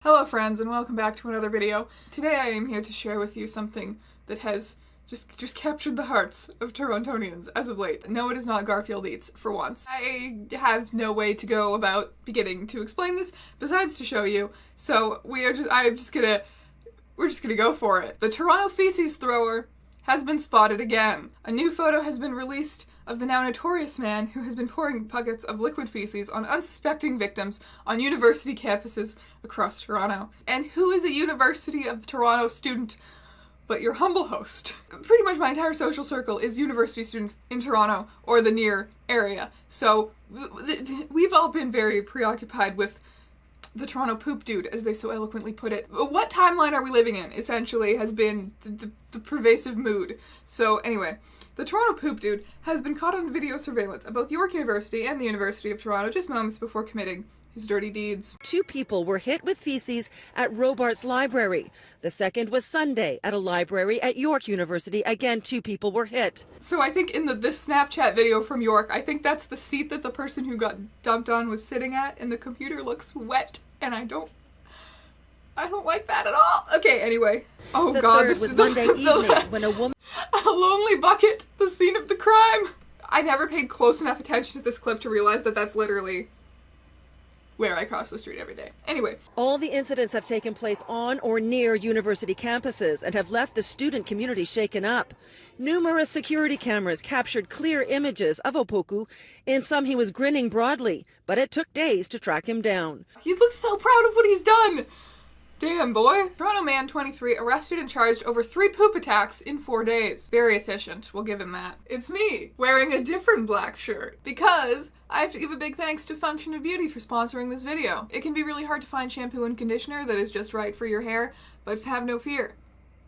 Hello friends, and welcome back to another video. Today I am here to share with you something that has just captured the hearts of Torontonians as of late. No, it is not Garfield Eats, for once. I have no way to go about beginning to explain this besides to show you, so we're just gonna go for it. The Toronto feces thrower has been spotted again. A new photo has been released of the now notorious man who has been pouring buckets of liquid feces on unsuspecting victims on university campuses across Toronto. And who is a University of Toronto student but your humble host? Pretty much my entire social circle is university students in Toronto or the near area. So we've all been very preoccupied with the Toronto poop dude, as they so eloquently put it. What timeline are we living in, essentially, has been the pervasive mood. So anyway, the Toronto poop dude has been caught on video surveillance at both York University and the University of Toronto just moments before committing his dirty deeds. 2 people were hit with feces at Robarts Library. The second was Sunday at a library at York University. Again, 2 people were hit. So I think in this Snapchat video from York, I think that's the seat that the person who got dumped on was sitting at, and the computer looks wet, and I don't like that at all. Okay, anyway. Oh god, this was Monday evening when a woman... A lonely bucket, the scene of the crime. I never paid close enough attention to this clip to realize that that's literally where I cross the street every day. Anyway. All the incidents have taken place on or near university campuses and have left the student community shaken up. Numerous security cameras captured clear images of Opoku. In some, he was grinning broadly, but it took days to track him down. He looks so proud of what he's done. Damn, boy. Toronto man, 23, arrested and charged over 3 poop attacks in 4 days. Very efficient, we'll give him that. It's me, wearing a different black shirt, because I have to give a big thanks to Function of Beauty for sponsoring this video. It can be really hard to find shampoo and conditioner that is just right for your hair, but have no fear.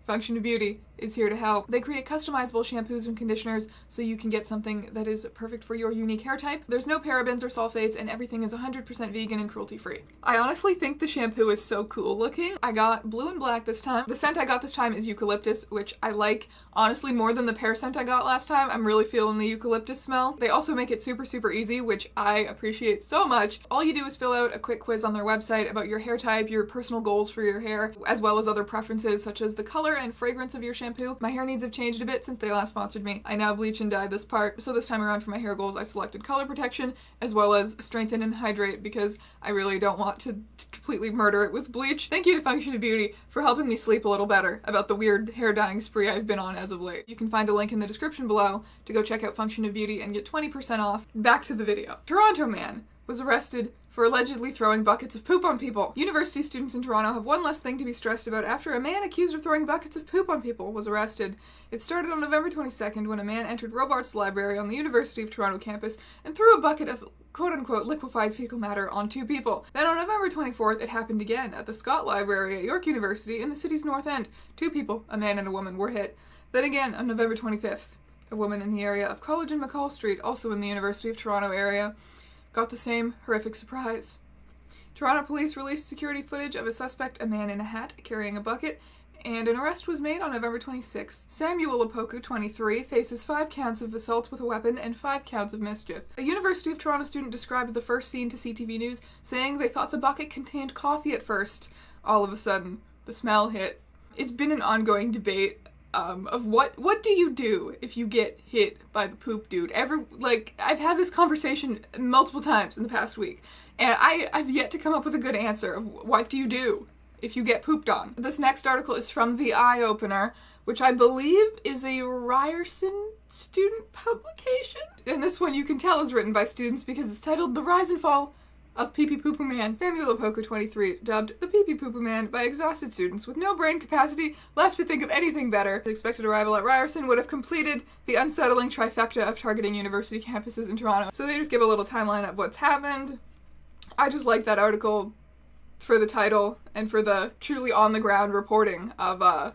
Function of Beauty is here to help. They create customizable shampoos and conditioners so you can get something that is perfect for your unique hair type. There's no parabens or sulfates, and everything is 100% vegan and cruelty-free. I honestly think the shampoo is so cool looking. I got blue and black this time. The scent I got this time is eucalyptus, which I like honestly more than the pear scent I got last time. I'm really feeling the eucalyptus smell. They also make it super easy, which I appreciate so much. All you do is fill out a quick quiz on their website about your hair type, your personal goals for your hair, as well as other preferences such as the color and fragrance of your shampoo. My hair needs have changed a bit since they last sponsored me. I now bleach and dye this part, so this time around for my hair goals I selected color protection as well as strengthen and hydrate because I really don't want to completely murder it with bleach. Thank you to Function of Beauty for helping me sleep a little better about the weird hair dyeing spree I've been on as of late. You can find a link in the description below to go check out Function of Beauty and get 20% off. Back to the video. Toronto man was arrested for allegedly throwing buckets of poop on people. University students in Toronto have one less thing to be stressed about after a man accused of throwing buckets of poop on people was arrested. It started on November 22nd when a man entered Robarts Library on the University of Toronto campus and threw a bucket of quote-unquote liquefied fecal matter on 2 people. Then on November 24th, it happened again at the Scott Library at York University in the city's north end. 2 people, a man and a woman, were hit. Then again on November 25th, a woman in the area of College and McCall Street, also in the University of Toronto area, got the same horrific surprise. Toronto police released security footage of a suspect, a man in a hat, carrying a bucket, and an arrest was made on November 26th. Samuel Opoku, 23, faces 5 counts of assault with a weapon and 5 counts of mischief. A University of Toronto student described the first scene to CTV News, saying they thought the bucket contained coffee at first. All of a sudden, the smell hit. It's been an ongoing debate of what do you do if you get hit by the poop dude? I've had this conversation multiple times in the past week, and I've yet to come up with a good answer of what do you do if you get pooped on. This next article is from The Eye Opener, which I believe is a Ryerson student publication. And this one you can tell is written by students because it's titled The Rise and Fall of Peepee Poopoo Man. Samuel Opoku, 23, dubbed the Peepee Poopoo Man by exhausted students with no brain capacity left to think of anything better. The expected arrival at Ryerson would have completed the unsettling trifecta of targeting university campuses in Toronto. So they just give a little timeline of what's happened. I just like that article for the title and for the truly on-the-ground reporting of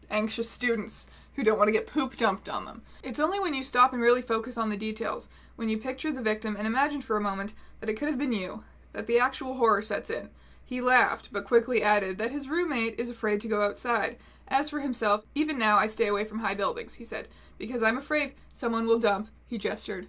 anxious students who don't want to get poop dumped on them. It's only when you stop and really focus on the details, when you picture the victim and imagine for a moment that it could have been you, that the actual horror sets in. He laughed, but quickly added that his roommate is afraid to go outside. As for himself, even now I stay away from high buildings, he said, because I'm afraid someone will dump, he gestured.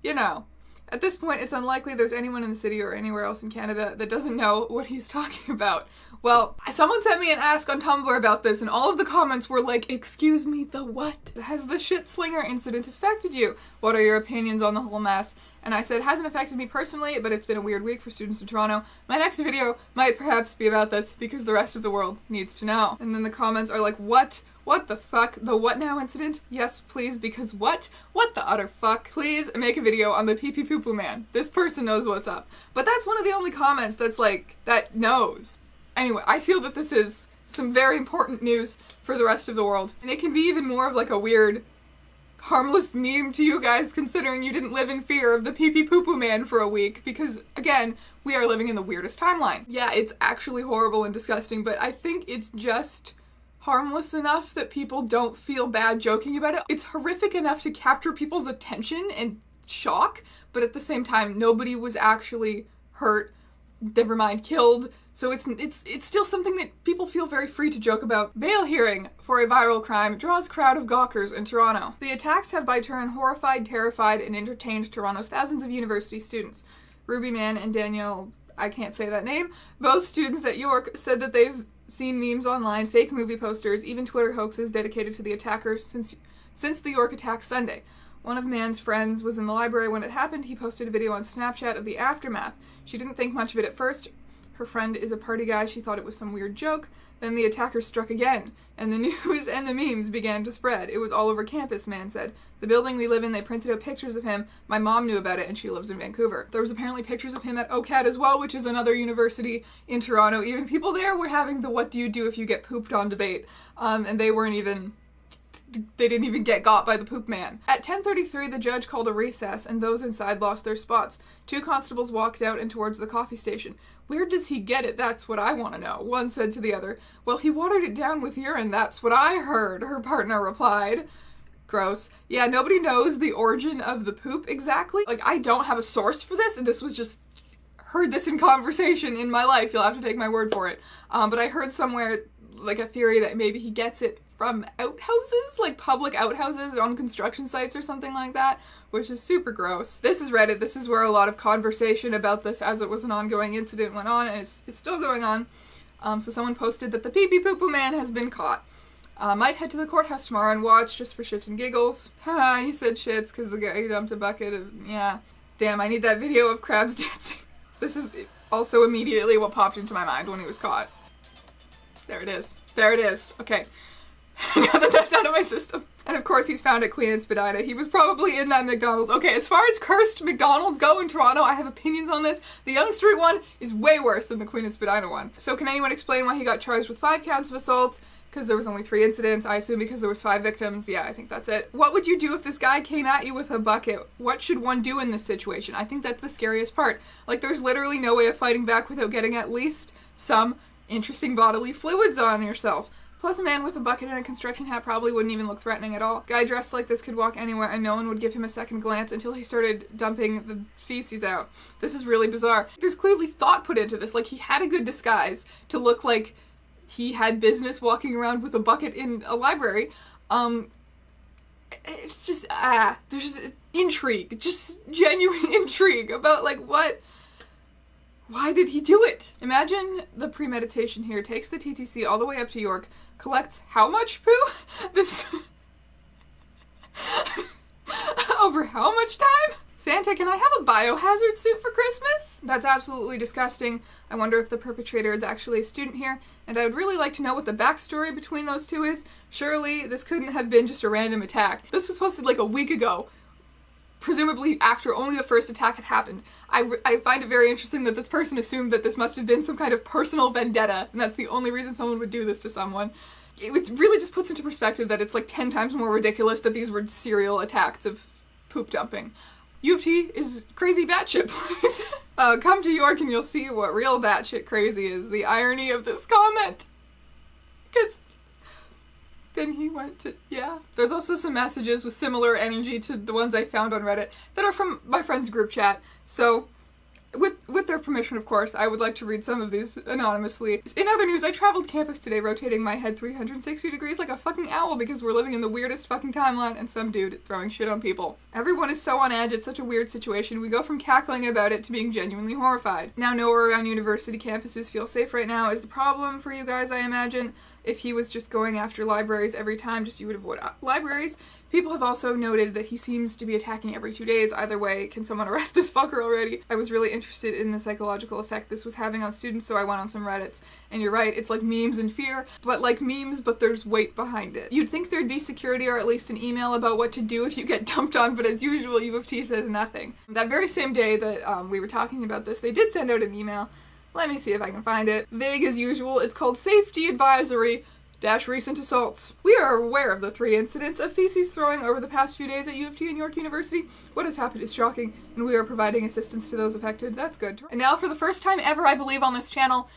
You know. At this point, it's unlikely there's anyone in the city or anywhere else in Canada that doesn't know what he's talking about. Well, someone sent me an ask on Tumblr about this, and all of the comments were like, excuse me, the what? Has the shit slinger incident affected you? What are your opinions on the whole mess? And I said, it hasn't affected me personally, but it's been a weird week for students in Toronto. My next video might perhaps be about this, because the rest of the world needs to know. And then the comments are like, what? What the fuck? The what now incident? Yes, please, because what? What the utter fuck? Please make a video on the peepee poopoo man. This person knows what's up. But that's one of the only comments that's like, that knows. Anyway, I feel that this is some very important news for the rest of the world. And it can be even more of like a weird, harmless meme to you guys, considering you didn't live in fear of the peepee poopoo man for a week, because again, we are living in the weirdest timeline. Yeah, it's actually horrible and disgusting, but I think it's just harmless enough that people don't feel bad joking about it. It's horrific enough to capture people's attention and shock, but at the same time, nobody was actually hurt, never mind killed. So it's still something that people feel very free to joke about. Bail hearing for a viral crime draws crowd of gawkers in Toronto. The attacks have by turn horrified, terrified, and entertained Toronto's thousands of university students. Ruby Mann and Danielle, I can't say that name, both students at York, said that they've seen memes online, fake movie posters, even Twitter hoaxes dedicated to the attackers since the York attack Sunday. One of Mann's friends was in the library when it happened. He posted a video on Snapchat of the aftermath. She didn't think much of it at first. Her friend is a party guy. She thought it was some weird joke. Then the attackers struck again, and the news and the memes began to spread. It was all over campus, Mann said. The building we live in, they printed out pictures of him. My mom knew about it, and she lives in Vancouver. There was apparently pictures of him at OCAD as well, which is another university in Toronto. Even people there were having the what do you do if you get pooped on debate, and they didn't even get got by the poop man. At 10:33, the judge called a recess, and those inside lost their spots. 2 constables walked out and towards the coffee station. Where does he get it? That's what I want to know, one said to the other. Well, he watered it down with urine, that's what I heard, her partner replied. Gross. Yeah, nobody knows the origin of the poop exactly. Like, I don't have a source for this, and this was just heard this in conversation in my life. You'll have to take my word for it. But I heard somewhere, like, a theory that maybe he gets it from outhouses, like public outhouses on construction sites or something like that, which is super gross. This is Reddit. This is where a lot of conversation about this, as it was an ongoing incident, went on, and it's still going on. So someone posted that the peepee poopoo man has been caught. Might head to the courthouse tomorrow and watch just for shits and giggles. Haha, he said shits because the guy dumped a bucket of, yeah. Damn, I need that video of crabs dancing. This is also immediately what popped into my mind when he was caught. There it is. There it is. Okay. Now that that's out of my system. And of course he's found at Queen and Spadina. He was probably in that McDonald's. Okay, as far as cursed McDonald's go in Toronto, I have opinions on this. The Yonge Street one is way worse than the Queen and Spadina one. So can anyone explain why he got charged with 5 counts of assault? Because there was only 3 incidents, I assume because there was 5 victims. Yeah, I think that's it. What would you do if this guy came at you with a bucket? What should one do in this situation? I think that's the scariest part. Like, there's literally no way of fighting back without getting at least some interesting bodily fluids on yourself. Plus, a man with a bucket and a construction hat probably wouldn't even look threatening at all. Guy dressed like this could walk anywhere and no one would give him a second glance until he started dumping the feces out. This is really bizarre. There's clearly thought put into this. Like, he had a good disguise to look like he had business walking around with a bucket in a library. It's just, there's just intrigue. Just genuine intrigue about, like, why did he do it? Imagine the premeditation here. Takes the TTC all the way up to York, collects how much poo? This over how much time? Santa, can I have a biohazard suit for Christmas? That's absolutely disgusting. I wonder if the perpetrator is actually a student here, and I would really like to know what the backstory between those two is. Surely this couldn't have been just a random attack. This was posted like a week ago, presumably after only the first attack had happened. I find it very interesting that this person assumed that this must have been some kind of personal vendetta, and that's the only reason someone would do this to someone. It really just puts into perspective that it's like 10 times more ridiculous that these were serial attacks of poop dumping. U of T is crazy batshit, please. Come to York and you'll see what real batshit crazy is. The irony of this comment. Because then he went to, yeah. There's also some messages with similar energy to the ones I found on Reddit that are from my friend's group chat. So With their permission, of course, I would like to read some of these anonymously. In other news, I traveled campus today rotating my head 360 degrees like a fucking owl because we're living in the weirdest fucking timeline and some dude throwing shit on people. Everyone is so on edge, it's such a weird situation. We go from cackling about it to being genuinely horrified. Now, nowhere around university campuses feels safe right now is the problem for you guys, I imagine. If he was just going after libraries every time, just you would avoid libraries. People have also noted that he seems to be attacking every 2 days. Either way, can someone arrest this fucker already? I was really interested in the psychological effect this was having on students, so I went on some Reddits. And you're right, it's like memes and fear, but like memes, but there's weight behind it. You'd think there'd be security or at least an email about what to do if you get dumped on, but as usual, U of T says nothing. That very same day that we were talking about this, they did send out an email. Let me see if I can find it. Vague as usual, it's called Safety Advisory Recent Assaults. We are aware of the 3 incidents of feces throwing over the past few days at U of T and York University. What has happened is shocking, and we are providing assistance to those affected. That's good. And now, for the first time ever, I believe, on this channel,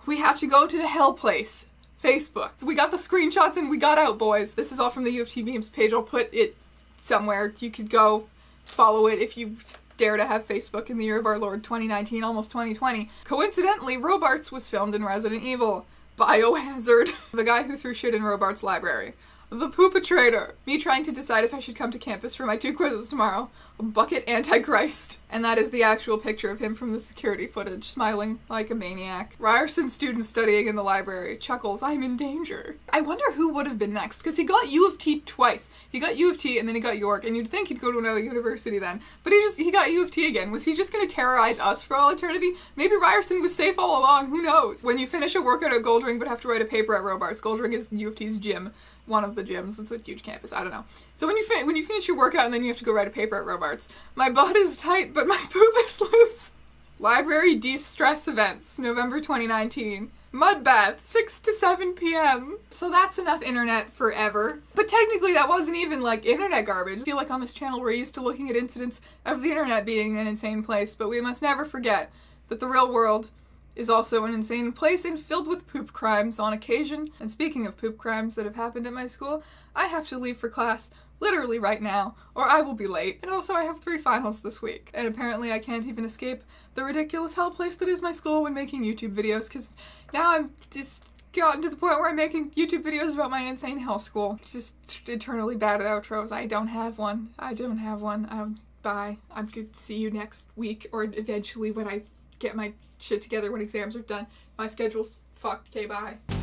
we have to go to the hell place. Facebook. We got the screenshots and we got out, boys. This is all from the U of T memes page. I'll put it somewhere. You could go follow it if you dare to have Facebook in the year of our Lord 2019, almost 2020. Coincidentally, Robarts was filmed in Resident Evil. Biohazard. The guy who threw shit in Robarts' library. The poopatrator. Me trying to decide if I should come to campus for my 2 quizzes tomorrow. Bucket Antichrist. And that is the actual picture of him from the security footage, smiling like a maniac. Ryerson student studying in the library. Chuckles, I'm in danger. I wonder who would have been next, because he got U of T twice. He got U of T and then he got York, and you'd think he'd go to another university then. But he got U of T again. Was he just gonna terrorize us for all eternity? Maybe Ryerson was safe all along, who knows? When you finish a workout at Goldring but have to write a paper at Robarts, Goldring is U of T's gym. One of the gyms. It's a huge campus. I don't know. So when you finish your workout and then you have to go write a paper at Robarts, my butt is tight, but my poop is loose. Library de-stress events, November 2019. Mud bath, 6 to 7 p.m. So that's enough internet forever. But technically that wasn't even like internet garbage. I feel like on this channel we're used to looking at incidents of the internet being an insane place, but we must never forget that the real world is also an insane place and filled with poop crimes on occasion. And speaking of poop crimes that have happened at my school, I have to leave for class literally right now, or I will be late. And also I have 3 finals this week. And apparently I can't even escape the ridiculous hell place that is my school when making YouTube videos, because now I'm just gotten to the point where I'm making YouTube videos about my insane hell school. Just eternally bad at outros. I don't have one. Bye. I'm going to see you next week, or eventually when I get my shit together when exams are done. My schedule's fucked. Okay, bye.